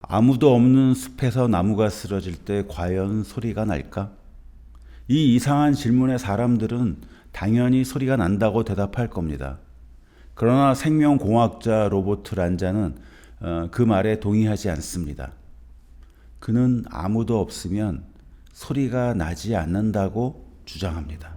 아무도 없는 숲에서 나무가 쓰러질 때 과연 소리가 날까? 이 이상한 질문에 사람들은 당연히 소리가 난다고 대답할 겁니다. 그러나 생명공학자 로버트 란자는 그 말에 동의하지 않습니다. 그는 아무도 없으면 소리가 나지 않는다고 주장합니다.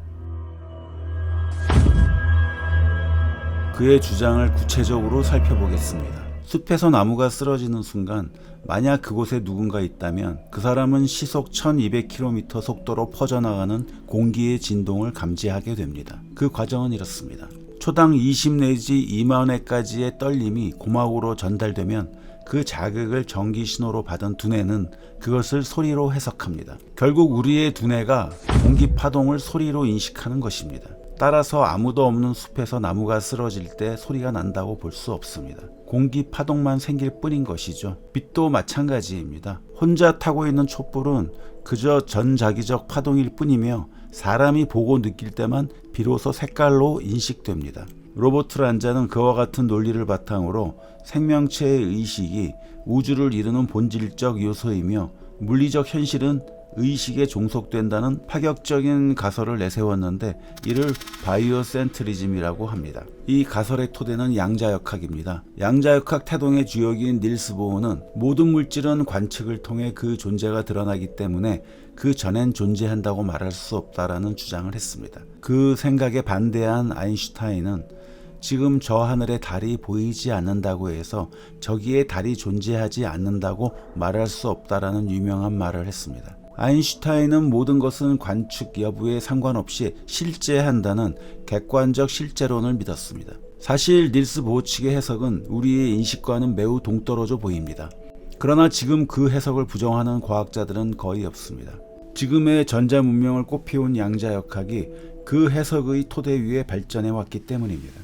그의 주장을 구체적으로 살펴보겠습니다. 숲에서 나무가 쓰러지는 순간 만약 그곳에 누군가 있다면 그 사람은 시속 1200km 속도로 퍼져나가는 공기의 진동을 감지하게 됩니다. 그 과정은 이렇습니다. 초당 20 내지 2만 회까지의 떨림이 고막으로 전달되면 그 자극을 전기 신호로 받은 두뇌는 그것을 소리로 해석합니다. 결국 우리의 두뇌가 공기 파동을 소리로 인식하는 것입니다. 따라서 아무도 없는 숲에서 나무가 쓰러질 때 소리가 난다고 볼 수 없습니다. 공기 파동만 생길 뿐인 것이죠. 빛도 마찬가지입니다. 혼자 타고 있는 촛불은 그저 전자기적 파동일 뿐이며 사람이 보고 느낄 때만 비로소 색깔로 인식됩니다. 로버트 란자는 그와 같은 논리를 바탕으로 생명체의 의식이 우주를 이루는 본질적 요소이며 물리적 현실은 의식에 종속된다는 파격적인 가설을 내세웠는데 이를 바이오센트리즘이라고 합니다. 이 가설의 토대는 양자역학입니다. 양자역학 태동의 주역인 닐스 보어는 모든 물질은 관측을 통해 그 존재가 드러나기 때문에 그 전엔 존재한다고 말할 수 없다라는 주장을 했습니다. 그 생각에 반대한 아인슈타인은 지금 저 하늘에 달이 보이지 않는다고 해서 저기에 달이 존재하지 않는다고 말할 수 없다라는 유명한 말을 했습니다. 아인슈타인은 모든 것은 관측 여부에 상관없이 실제한다는 객관적 실제론을 믿었습니다. 사실 닐스 보어 측의 해석은 우리의 인식과는 매우 동떨어져 보입니다. 그러나 지금 그 해석을 부정하는 과학자들은 거의 없습니다. 지금의 전자문명을 꽃피운 양자역학이 그 해석의 토대 위에 발전해 왔기 때문입니다.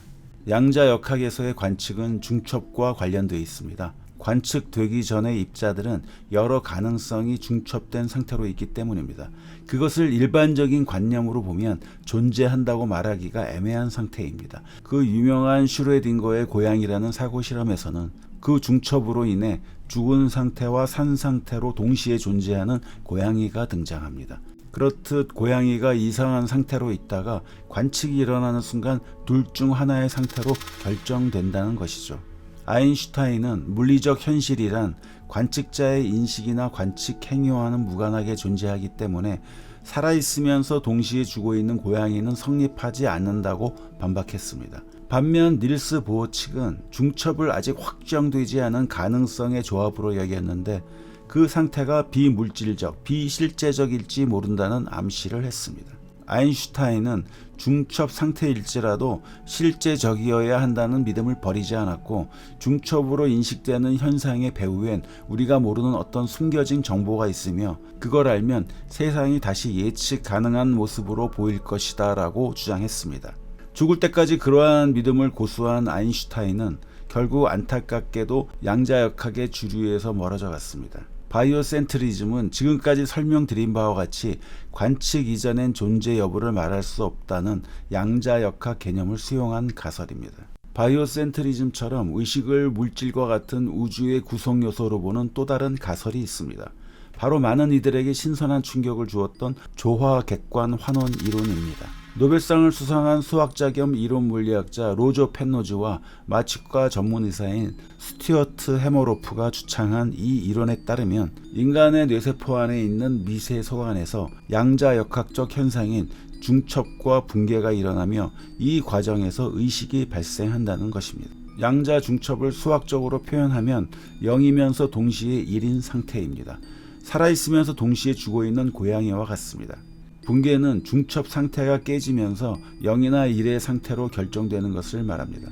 양자역학에서의 관측은 중첩과 관련되어 있습니다. 관측되기 전의 입자들은 여러 가능성이 중첩된 상태로 있기 때문입니다. 그것을 일반적인 관념으로 보면 존재한다고 말하기가 애매한 상태입니다. 그 유명한 슈레딩거의 고양이라는 사고 실험에서는 그 중첩으로 인해 죽은 상태와 산 상태로 동시에 존재하는 고양이가 등장합니다. 그렇듯 고양이가 이상한 상태로 있다가 관측이 일어나는 순간 둘 중 하나의 상태로 결정된다는 것이죠. 아인슈타인은 물리적 현실이란 관측자의 인식이나 관측 행위와는 무관하게 존재하기 때문에 살아있으면서 동시에 죽어 있는 고양이는 성립하지 않는다고 반박했습니다. 반면 닐스 보어 측은 중첩을 아직 확정되지 않은 가능성의 조합으로 여겼는데 그 상태가 비물질적, 비실제적일지 모른다는 암시를 했습니다. 아인슈타인은 중첩 상태일지라도 실제적이어야 한다는 믿음을 버리지 않았고 중첩으로 인식되는 현상의 배후엔 우리가 모르는 어떤 숨겨진 정보가 있으며 그걸 알면 세상이 다시 예측 가능한 모습으로 보일 것이다 라고 주장했습니다. 죽을 때까지 그러한 믿음을 고수한 아인슈타인은 결국 안타깝게도 양자역학의 주류에서 멀어져 갔습니다. 바이오센트리즘은 지금까지 설명드린 바와 같이 관측 이전엔 존재 여부를 말할 수 없다는 양자역학 개념을 수용한 가설입니다. 바이오센트리즘처럼 의식을 물질과 같은 우주의 구성 요소로 보는 또 다른 가설이 있습니다. 바로 많은 이들에게 신선한 충격을 주었던 조화객관 환원 이론입니다. 노벨상을 수상한 수학자 겸 이론 물리학자 로저 펜노즈와 마취과 전문의사인 스튜어트 해머로프가 주창한 이 이론에 따르면 인간의 뇌세포 안에 있는 미세 소관에서 양자역학적 현상인 중첩과 붕괴가 일어나며 이 과정에서 의식이 발생한다는 것입니다. 양자 중첩을 수학적으로 표현하면 0이면서 동시에 1인 상태입니다. 살아있으면서 동시에 죽어있는 고양이와 같습니다. 붕괴는 중첩 상태가 깨지면서 0이나 1의 상태로 결정되는 것을 말합니다.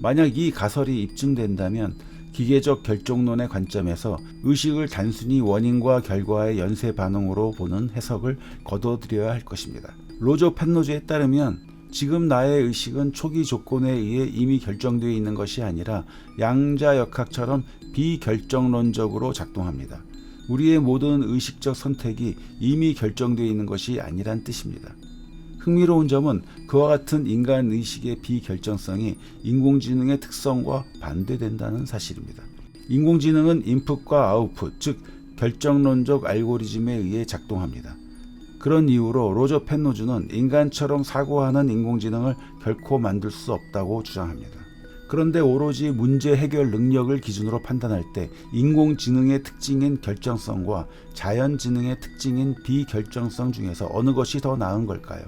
만약 이 가설이 입증된다면 기계적 결정론의 관점에서 의식을 단순히 원인과 결과의 연쇄 반응으로 보는 해석을 거둬들여야 할 것입니다. 로저 펜노즈에 따르면 지금 나의 의식은 초기 조건에 의해 이미 결정되어 있는 것이 아니라 양자역학처럼 비결정론적으로 작동합니다. 우리의 모든 의식적 선택이 이미 결정되어 있는 것이 아니란 뜻입니다. 흥미로운 점은 그와 같은 인간 의식의 비결정성이 인공지능의 특성과 반대된다는 사실입니다. 인공지능은 인풋과 아웃풋, 즉 결정론적 알고리즘에 의해 작동합니다. 그런 이유로 로저 펜노즈는 인간처럼 사고하는 인공지능을 결코 만들 수 없다고 주장합니다. 그런데 오로지 문제 해결 능력을 기준으로 판단할 때 인공지능의 특징인 결정성과 자연지능의 특징인 비결정성 중에서 어느 것이 더 나은 걸까요?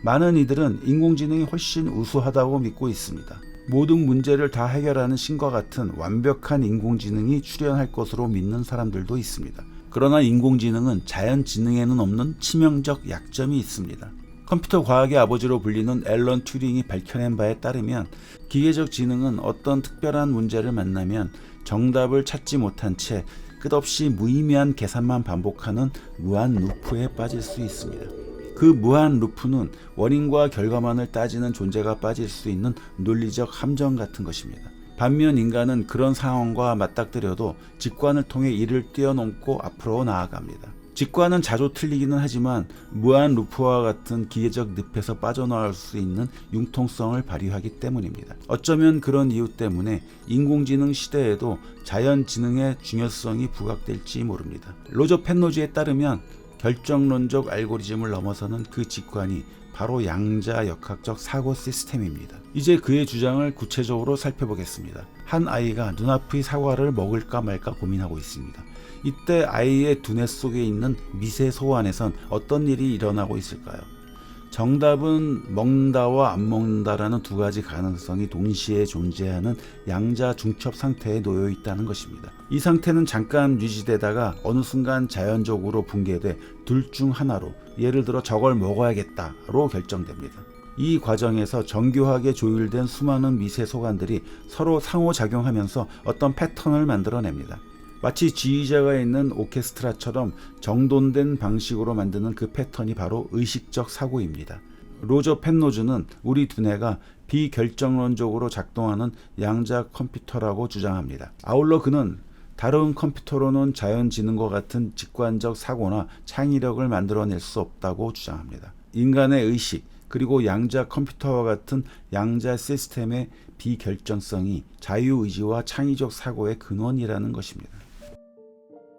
많은 이들은 인공지능이 훨씬 우수하다고 믿고 있습니다. 모든 문제를 다 해결하는 신과 같은 완벽한 인공지능이 출현할 것으로 믿는 사람들도 있습니다. 그러나 인공지능은 자연지능에는 없는 치명적 약점이 있습니다. 컴퓨터 과학의 아버지로 불리는 앨런 튜링이 밝혀낸 바에 따르면 기계적 지능은 어떤 특별한 문제를 만나면 정답을 찾지 못한 채 끝없이 무의미한 계산만 반복하는 무한 루프에 빠질 수 있습니다. 그 무한 루프는 원인과 결과만을 따지는 존재가 빠질 수 있는 논리적 함정 같은 것입니다. 반면 인간은 그런 상황과 맞닥뜨려도 직관을 통해 이를 뛰어넘고 앞으로 나아갑니다. 직관은 자주 틀리기는 하지만 무한 루프와 같은 기계적 늪에서 빠져나올 수 있는 융통성을 발휘하기 때문입니다. 어쩌면 그런 이유 때문에 인공지능 시대에도 자연지능의 중요성이 부각될지 모릅니다. 로저 펜노즈에 따르면 결정론적 알고리즘을 넘어서는 그 직관이 바로 양자역학적 사고 시스템입니다. 이제 그의 주장을 구체적으로 살펴보겠습니다. 한 아이가 눈앞의 사과를 먹을까 말까 고민하고 있습니다. 이때 아이의 두뇌 속에 있는 미세 소환에선 어떤 일이 일어나고 있을까요? 정답은 먹는다와 안 먹는다라는 두 가지 가능성이 동시에 존재하는 양자 중첩 상태에 놓여 있다는 것입니다. 이 상태는 잠깐 유지되다가 어느 순간 자연적으로 붕괴돼 둘 중 하나로, 예를 들어 저걸 먹어야겠다로 결정됩니다. 이 과정에서 정교하게 조율된 수많은 미세 소관들이 서로 상호작용하면서 어떤 패턴을 만들어냅니다. 마치 지휘자가 있는 오케스트라처럼 정돈된 방식으로 만드는 그 패턴이 바로 의식적 사고입니다. 로저 펜노즈는 우리 두뇌가 비결정론적으로 작동하는 양자 컴퓨터라고 주장합니다. 아울러 그는 다른 컴퓨터로는 자연지능과 같은 직관적 사고나 창의력을 만들어낼 수 없다고 주장합니다. 인간의 의식, 그리고 양자 컴퓨터와 같은 양자 시스템의 비결정성이 자유의지와 창의적 사고의 근원이라는 것입니다.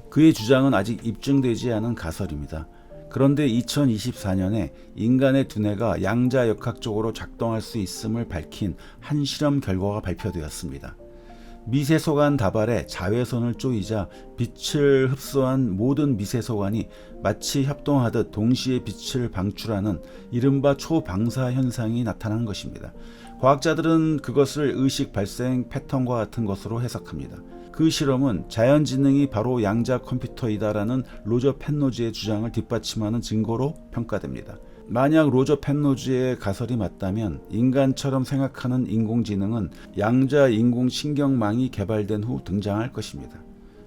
그의 주장은 아직 입증되지 않은 가설입니다. 그런데 2024년에 인간의 두뇌가 양자역학적으로 작동할 수 있음을 밝힌 한 실험 결과가 발표되었습니다. 미세소관 다발에 자외선을 쪼이자 빛을 흡수한 모든 미세소관이 마치 협동하듯 동시에 빛을 방출하는 이른바 초방사 현상이 나타난 것입니다. 과학자들은 그것을 의식 발생 패턴과 같은 것으로 해석합니다. 그 실험은 자연지능이 바로 양자 컴퓨터이다라는 로저 펜노즈의 주장을 뒷받침하는 증거로 평가됩니다. 만약 로저 펜노즈의 가설이 맞다면 인간처럼 생각하는 인공지능은 양자 인공신경망이 개발된 후 등장할 것입니다.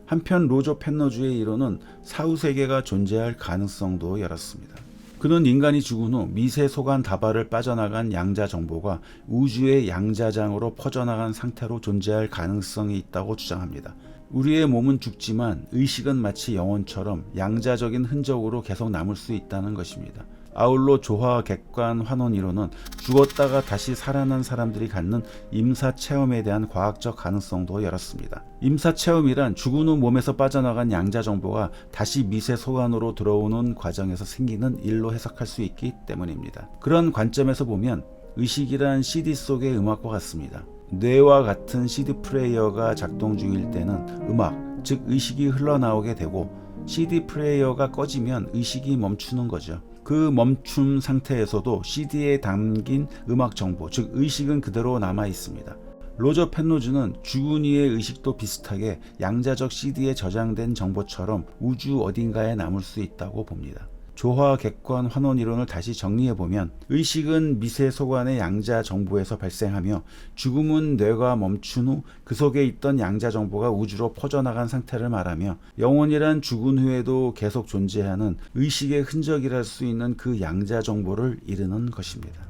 한편 로저 펜노즈의 이론은 사후세계가 존재할 가능성도 열었습니다. 그는 인간이 죽은 후 미세소관 다발을 빠져나간 양자 정보가 우주의 양자장으로 퍼져나간 상태로 존재할 가능성이 있다고 주장합니다. 우리의 몸은 죽지만 의식은 마치 영혼처럼 양자적인 흔적으로 계속 남을 수 있다는 것입니다. 아울러 조화 객관 환원 이론은 죽었다가 다시 살아난 사람들이 갖는 임사체험에 대한 과학적 가능성도 열었습니다. 임사체험이란 죽은 후 몸에서 빠져나간 양자 정보가 다시 미세 소관으로 들어오는 과정에서 생기는 일로 해석할 수 있기 때문입니다. 그런 관점에서 보면 의식이란 CD 속의 음악과 같습니다. 뇌와 같은 CD 플레이어가 작동 중일 때는 음악, 즉 의식이 흘러나오게 되고 CD 플레이어가 꺼지면 의식이 멈추는 거죠. 그 멈춤 상태에서도 CD에 담긴 음악 정보, 즉 의식은 그대로 남아 있습니다. 로저 펜노즈는 죽은 이의 의식도 비슷하게 양자적 CD에 저장된 정보처럼 우주 어딘가에 남을 수 있다고 봅니다. 조화 객관 환원 이론을 다시 정리해보면 의식은 미세 소관의 양자 정보에서 발생하며 죽음은 뇌가 멈춘 후 그 속에 있던 양자 정보가 우주로 퍼져나간 상태를 말하며 영혼이란 죽은 후에도 계속 존재하는 의식의 흔적이랄 수 있는 그 양자 정보를 이르는 것입니다.